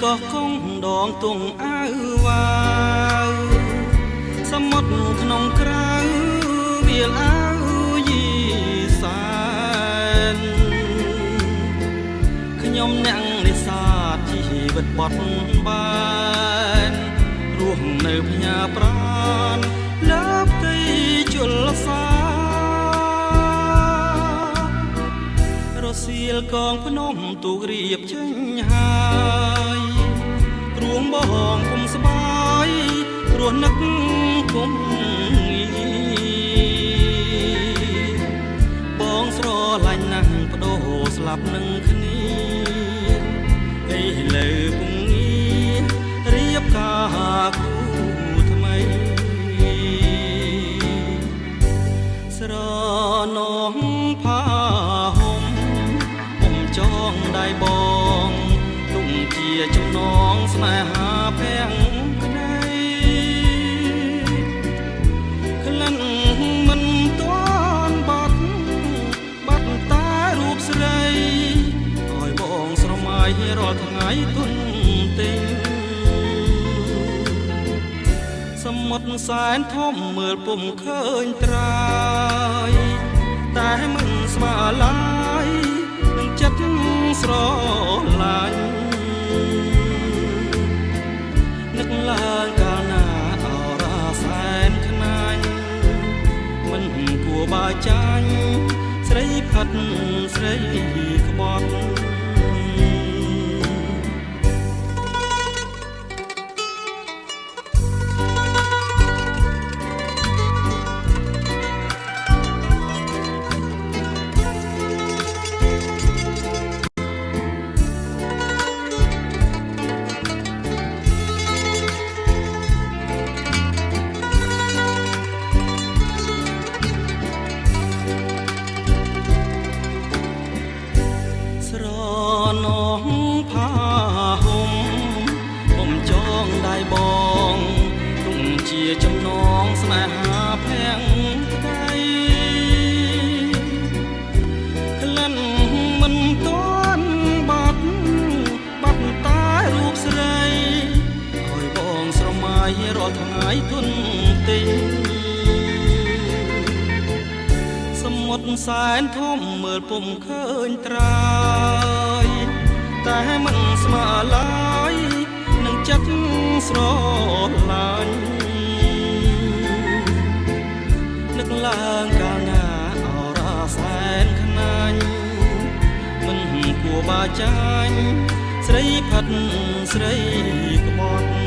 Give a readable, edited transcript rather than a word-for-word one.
ក៏គង់ដងទងអើវ៉ាវសមុទ្រក្នុងក្រៅវាលអើយីសានខ្ញុំអ្នកនេសាទជីវិតបត់បានរស់នៅផ្ញើប្រាណលើផ្ទៃជលសារសៀលកងភ្នំទូករៀបចេញហើយរួងបងគុំស្បាយរស់នឹកគុំបងស្រឡាញ់ណាស់បដូរស្លាប់នឹងគ្នាឥឡូវពុំងាររៀបការគូថ្មីស្រណងផាចងដៃបងទុំជាចំណងស្នេហាភាំងក្ដីក្លិនមិនទាន់បាត់តែរូបស្រីឲ្យបងស្រមៃរាល់ថ្ងៃទុនទេសមុទ្រសែនធំមើលពុំឃើញត្រើយតែមិនស្មើឡើយចិត្តស្រឡាញ់នឹកឡើងកាលណាអរសែនខ្នាញ់មិនគួរបើចាញ់ស្រីផាត់ស្រីក្បត់ស្រណងផាហុំបំចងដៃបងទុំជាចំណងស្នេហាភាំងក្ដីក្លិនមិនទាន់បាត់តែរូបស្រីឲ្យបងស្រមៃរាល់ថ្ងៃទុនទេសមុទ្រសែនធំមើលពុំឃើញត្រើយតែមិនស្មើឡើយនឹងចិត្តស្រឡាញ់នឹកឡើងកាលណាអរសែនខ្នាញ់មិនគួរបើចាញ់ស្រីផាត់ស្រីក្បត់